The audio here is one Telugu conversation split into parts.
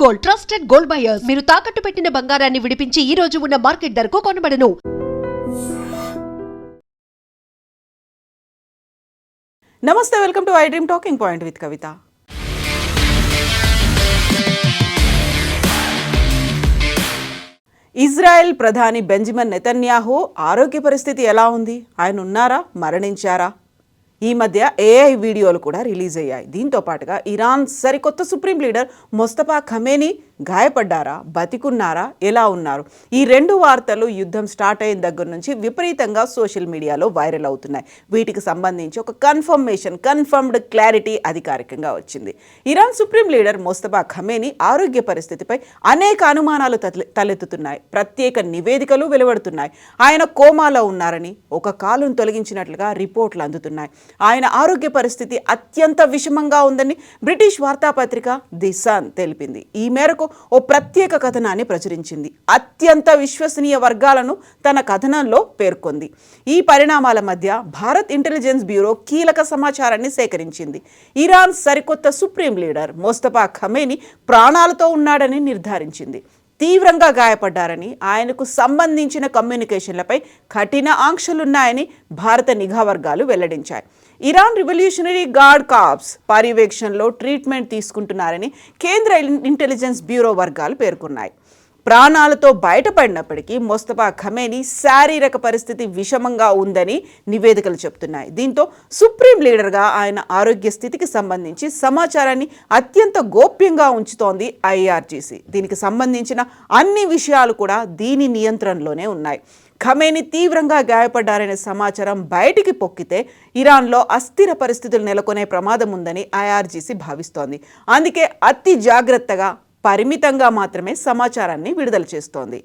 Gold, trusted gold buyers. మీరు తాకట్టు పెట్టిన బంగారాన్ని విడిపించి ఈ రోజు ఉన్న మార్కెట్ ధరకు కొనబడను. నమస్తే, welcome to I dream talking point with Kavitha. Israel ప్రధాని బెంజమిన్ నెతన్యాహు ఆరోగ్య పరిస్థితి ఎలా ఉంది? ఆయన ఉన్నారా, మరణించారా? ఈ మధ్య ఏఐ వీడియోలు కూడా రిలీజ్ అయ్యాయి. దీంతో పాటుగా ఇరాన్ సరికొత్త సుప్రీం లీడర్ మొస్తఫా ఖమేనీ గాయపడ్డారా, బతికున్నారా, ఎలా ఉన్నారు? ఈ రెండు వార్తలు యుద్ధం స్టార్ట్ అయిన దగ్గర నుంచి విపరీతంగా సోషల్ మీడియాలో వైరల్ అవుతున్నాయి. వీటికి సంబంధించి ఒక కన్ఫర్మ్డ్ క్లారిటీ అధికారికంగా వచ్చింది. ఇరాన్ సుప్రీం లీడర్ మొస్తఫా ఖమేనీ ఆరోగ్య పరిస్థితిపై అనేక అనుమానాలు తలెత్తుతున్నాయి. ప్రత్యేక నివేదికలు వెలువడుతున్నాయి. ఆయన కోమాలో ఉన్నారని, ఒక కాలును తొలగించినట్లుగా రిపోర్ట్లు అందుతున్నాయి. ఆయన ఆరోగ్య పరిస్థితి అత్యంత విషమంగా ఉందని బ్రిటిష్ వార్తాపత్రిక ది సన్ తెలిపింది. ఈ మేరకు ఓ ప్రత్యేక కథనాన్ని ప్రచురించింది. అత్యంత విశ్వసనీయ వర్గాలను తన కథనంలో పేర్కొంది. ఈ పరిణామాల మధ్య భారత్ ఇంటెలిజెన్స్ బ్యూరో కీలక సమాచారాన్ని సేకరించింది. ఇరాన్ సరికొత్త సుప్రీం లీడర్ మొస్తఫా ఖమేనీ ప్రాణాలతో ఉన్నాడని నిర్ధారించింది. తీవ్రంగా గాయపడ్డారని, ఆయనకు సంబంధించిన కమ్యూనికేషన్లపై కఠిన ఆంక్షలున్నాయని భారత నిఘా వర్గాలు వెల్లడించాయి. ఇరాన్ రివల్యూషనరీ గార్డ్ కార్ప్స్ పర్యవేక్షణలో ట్రీట్మెంట్ తీసుకుంటున్నారని కేంద్ర ఇంటెలిజెన్స్ బ్యూరో వర్గాలు పేర్కొన్నాయి. ప్రాణాలతో బయటపడినప్పటికీ మొస్తఫా ఖమేనీ శారీరక పరిస్థితి విషమంగా ఉందని నివేదికలు చెబుతున్నాయి. దీంతో సుప్రీం లీడర్గా ఆయన ఆరోగ్య స్థితికి సంబంధించి సమాచారాన్ని అత్యంత గోప్యంగా ఉంచుతోంది ఐఆర్జీసీ. దీనికి సంబంధించిన అన్ని విషయాలు కూడా దీని నియంత్రణలోనే ఉన్నాయి. ఖమేనీ తీవ్రంగా గాయపడ్డారనే సమాచారం బయటికి పొక్కితే ఇరాన్లో అస్థిర పరిస్థితులు నెలకొనే ప్రమాదం ఉందని ఐఆర్జీసీ భావిస్తోంది. అందుకే అతి జాగ్రత్తగా, పరిమితంగా మాత్రమే సమాచారాన్ని విడుదల చేస్తోంది.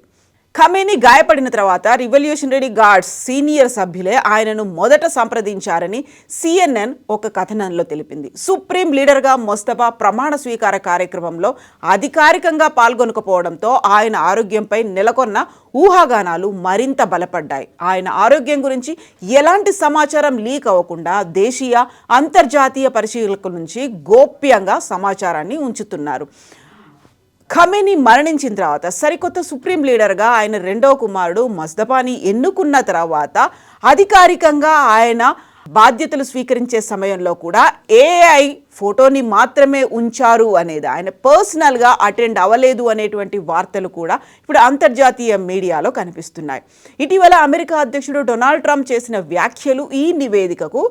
ఖమేనీ గాయపడిన తర్వాత రివల్యూషనరీ గార్డ్స్ సీనియర్ సభ్యులే ఆయనను మొదట సంప్రదించారని CNN ఒక కథనంలో తెలిపింది. సుప్రీం లీడర్గా మొస్తఫా ప్రమాణ స్వీకార కార్యక్రమంలో అధికారికంగా పాల్గొనకపోవడంతో ఆయన ఆరోగ్యంపై నెలకొన్న ఊహాగానాలు మరింత బలపడ్డాయి. ఆయన ఆరోగ్యం గురించి ఎలాంటి సమాచారం లీక్ అవ్వకుండా దేశీయ, అంతర్జాతీయ పరిశీలకుల నుంచి గోప్యంగా సమాచారాన్ని ఉంచుతున్నారు. ఖమేనీ మరణించిన తర్వాత సరికొత్త సుప్రీం లీడర్గా ఆయన రెండో కుమారుడు మొస్తఫాని ఎన్నుకున్న తర్వాత అధికారికంగా ఆయన బాధ్యతలు స్వీకరించే సమయంలో కూడా ఏఐ ఫోటోని మాత్రమే ఉంచారు అనేది, ఆయన పర్సనల్గా అటెండ్ అవ్వలేదు అనేటువంటి వార్తలు కూడా ఇప్పుడు అంతర్జాతీయ మీడియాలో కనిపిస్తున్నాయి. ఇటీవల అమెరికా అధ్యక్షుడు డొనాల్డ్ ట్రంప్ చేసిన వ్యాఖ్యలు ఈ నివేదికకు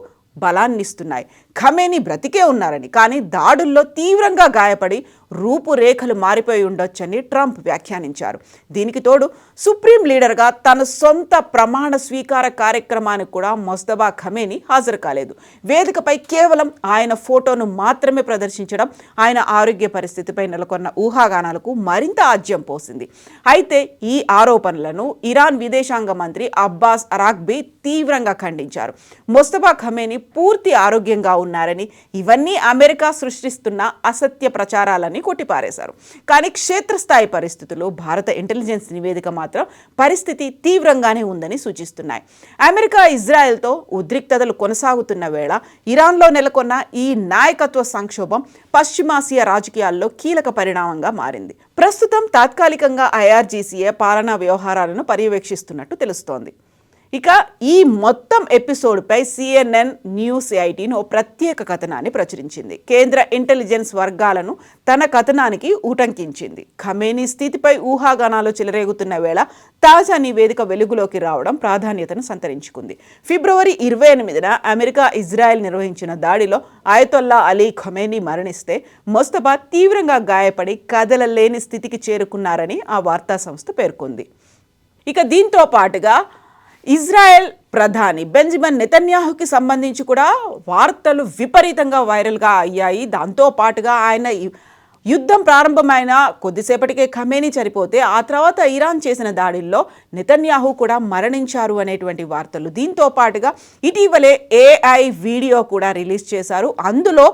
బలాన్నిస్తున్నాయి. ఖమేనీ బ్రతికే ఉన్నారని, కానీ దాడుల్లో తీవ్రంగా గాయపడి రూపురేఖలు మారిపోయి ఉండొచ్చని ట్రంప్ వ్యాఖ్యానించారు. దీనికి తోడు సుప్రీం లీడర్గా తన సొంత ప్రమాణ స్వీకార కార్యక్రమానికి కూడా మొస్తఫా ఖమేనీ హాజరు కాలేదు. వేదికపై కేవలం ఆయన ఫోటోను మాత్రమే ప్రదర్శించడం ఆయన ఆరోగ్య పరిస్థితిపై నెలకొన్న ఊహాగానాలకు మరింత ఆజ్యం పోసింది. అయితే ఈ ఆరోపణలను ఇరాన్ విదేశాంగ మంత్రి అబ్బాస్ అరాగ్బీ తీవ్రంగా ఖండించారు. మొస్తఫా ఖమేనీ పూర్తి ఆరోగ్యంగా ఉన్నారని, ఇవన్నీ అమెరికా సృష్టిస్తున్న అసత్య ప్రచారాలని కొట్టిపారేశారు. కానీ క్షేత్రస్థాయి పరిస్థితులు, భారత ఇంటెలిజెన్స్ నివేదిక మాత్రం పరిస్థితి తీవ్రంగానే ఉందని సూచిస్తున్నాయి. అమెరికా ఇజ్రాయెల్తో ఉద్రిక్తతలు కొనసాగుతున్న వేళ ఇరాన్లో నెలకొన్న ఈ నాయకత్వ సంక్షోభం పశ్చిమాసియా రాజకీయాల్లో కీలక పరిణామంగా మారింది. ప్రస్తుతం తాత్కాలికంగా ఐఆర్జీసీఏ పాలనా వ్యవహారాలను పర్యవేక్షిస్తున్నట్టు తెలుస్తోంది. ఇక ఈ మొత్తం ఎపిసోడ్పై CNN న్యూస్ 18 ఓ ప్రత్యేక కథనాన్ని ప్రచురించింది. కేంద్ర ఇంటెలిజెన్స్ వర్గాలను తన కథనానికి ఉటంకించింది. ఖమేనీ స్థితిపై ఊహాగానాలు చెలరేగుతున్న వేళ తాజా నివేదిక వెలుగులోకి రావడం ప్రాధాన్యతను సంతరించుకుంది. ఫిబ్రవరి 28న అమెరికా ఇజ్రాయెల్ నిర్వహించిన దాడిలో అయతొల్లా అలీ ఖమేనీ మరణిస్తే మొస్తఫా తీవ్రంగా గాయపడి కదలలేని స్థితికి చేరుకున్నారని ఆ వార్తా సంస్థ పేర్కొంది. ఇక దీంతో పాటుగా ఇజ్రాయెల్ ప్రధాని బెంజమిన్ నెతన్యాహుకి సంబంధించి కూడా వార్తలు విపరీతంగా వైరల్గా అయ్యాయి. దాంతో పాటుగా ఆయన యుద్ధం ప్రారంభమైన కొద్దిసేపటికే ఖమేనీ చనిపోతే ఆ తర్వాత ఇరాన్ చేసిన దాడుల్లో నెతన్యాహు కూడా మరణించారు అనేటువంటి వార్తలు. దీంతో పాటుగా ఇటీవలే ఏఐ వీడియో కూడా రిలీజ్ చేశారు. అందులో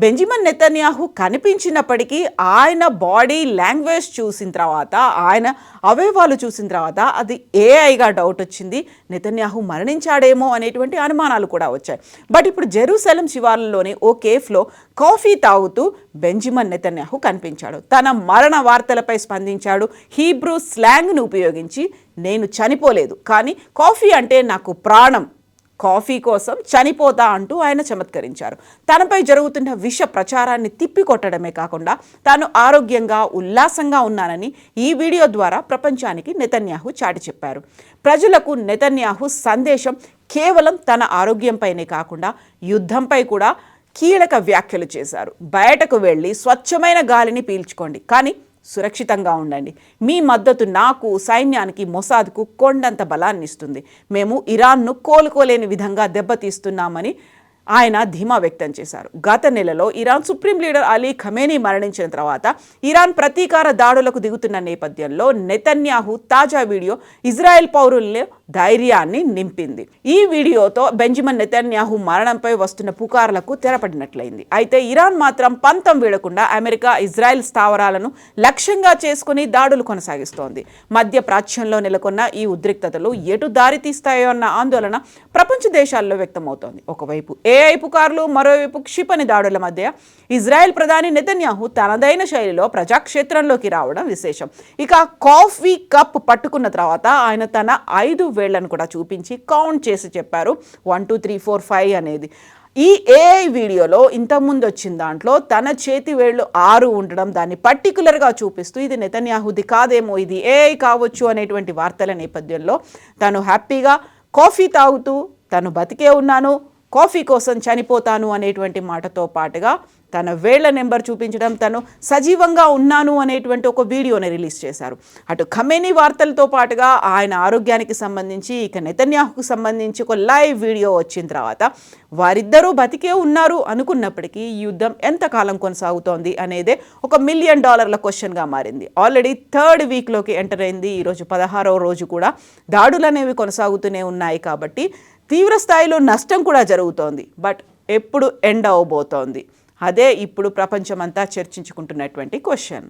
బెంజమిన్ నెతన్యాహు కనిపించినప్పటికీ ఆయన బాడీ లాంగ్వేజ్ చూసిన తర్వాత, ఆయన అవయవాలు చూసిన తర్వాత అది ఏఐగా డౌట్ వచ్చింది. నెతన్యాహు మరణించాడేమో అనేటువంటి అనుమానాలు కూడా వచ్చాయి. బట్ ఇప్పుడు జెరూసలం శివార్లలోని ఓ కేఫ్లో కాఫీ తాగుతూ బెంజమిన్ నెతన్యాహు కనిపించాడు. తన మరణ వార్తలపై స్పందించాడు. హీబ్రూ స్లాంగ్ను ఉపయోగించి, నేను చనిపోలేదు, కానీ కాఫీ అంటే నాకు ప్రాణం, కాఫీ కోసం చనిపోతా అంటూ ఆయన చమత్కరించారు. తనపై జరుగుతున్న విష ప్రచారాన్ని తిప్పికొట్టడమే కాకుండా తాను ఆరోగ్యంగా ఉల్లాసంగా ఉన్నానని ఈ వీడియో ద్వారా ప్రపంచానికి నెతన్యాహు చాటి చెప్పారు. ప్రజలకు నెతన్యాహు సందేశం కేవలం తన ఆరోగ్యంపైనే కాకుండా యుద్ధంపై కూడా కీలక వ్యాఖ్యలు చేశారు. బయటకు వెళ్ళి స్వచ్ఛమైన గాలిని పీల్చుకోండి, కానీ సురక్షితంగా ఉండండి. మీ మద్దతు నాకు, సైన్యానికి, మొసాద్కు కొండంత బలాన్ని ఇస్తుంది. మేము ఇరాన్ను కోలుకోలేని విధంగా దెబ్బతీస్తున్నామని ఆయన ధీమా వ్యక్తం చేశారు. గత నెలలో Iran supreme leader Ali Khamenei మరణించిన తర్వాత ఇరాన్ ప్రతీకార దాడులకు దిగుతున్న నేపథ్యంలో నెతన్యాహు తాజా వీడియో ఇజ్రాయెల్ పౌరుల ధైర్యాన్ని నింపింది. ఈ వీడియోతో బెంజమిన్ నెతన్యాహు మరణంపై వస్తున్న పుకార్లకు తెరపడినట్లయింది. అయితే ఇరాన్ మాత్రం పంతం వీడకుండా అమెరికా, ఇజ్రాయెల్ స్థావరాలను లక్ష్యంగా చేసుకుని దాడులు కొనసాగిస్తోంది. మధ్య ప్రాచ్యంలో నెలకొన్న ఈ ఉద్రిక్తతలు ఎటు దారితీస్తాయో అన్న ఆందోళన ప్రపంచ దేశాల్లో వ్యక్తమవుతోంది. ఒకవైపు ఏఐ పుకార్లు, మరోవైపు క్షిపణి దాడుల మధ్య ఇజ్రాయెల్ ప్రధాని నెతన్యాహు తనదైన శైలిలో ప్రజాక్షేత్రంలోకి రావడం విశేషం. ఇక కాఫీ కప్ పట్టుకున్న తర్వాత ఆయన తన 5 వేళ్లను కూడా చూపించి కౌంట్ చేసి చెప్పారు 1 2 3 4 5 అనేది. ఈ ఏఐ వీడియోలో ఇంతకుముందు వచ్చిన దాంట్లో తన చేతి వేళ్ళు 6 ఉండడం, దాన్ని పర్టికులర్గా చూపిస్తూ ఇది నెతన్యాహుది కాదేమో, ఇది ఏఐ కావచ్చు అనేటువంటి వార్తల నేపథ్యంలో తను హ్యాపీగా కాఫీ తాగుతూ తను బతికే ఉన్నాను, కాఫీ కోసం చనిపోతాను అనేటువంటి మాటతో పాటుగా తన వేళ్ల నెంబర్ చూపించడం, తను సజీవంగా ఉన్నాను అనేటువంటి ఒక వీడియోని రిలీజ్ చేశారు. అటు ఖమేనీ వార్తలతో పాటుగా ఆయన ఆరోగ్యానికి సంబంధించి, ఇక నెతన్యాహుకు సంబంధించి ఒక లైవ్ వీడియో వచ్చిన తర్వాత వారిద్దరూ బతికే ఉన్నారు అనుకున్నప్పటికీ ఈ యుద్ధం ఎంతకాలం కొనసాగుతోంది అనేదే $1 మిలియన్ క్వశ్చన్గా మారింది. ఆల్రెడీ 3rd వీక్లోకి ఎంటర్ అయింది. ఈరోజు 16వ రోజు కూడా దాడులు అనేవి కొనసాగుతూనే ఉన్నాయి. కాబట్టి తీవ్ర స్థాయిలో నష్టం కూడా జరుగుతోంది. బట్ ఎప్పుడు ఎండ్ అవబోతోంది, అదే ఇప్పుడు ప్రపంచమంతా చర్చించుకుంటున్నటువంటి క్వశ్చన్.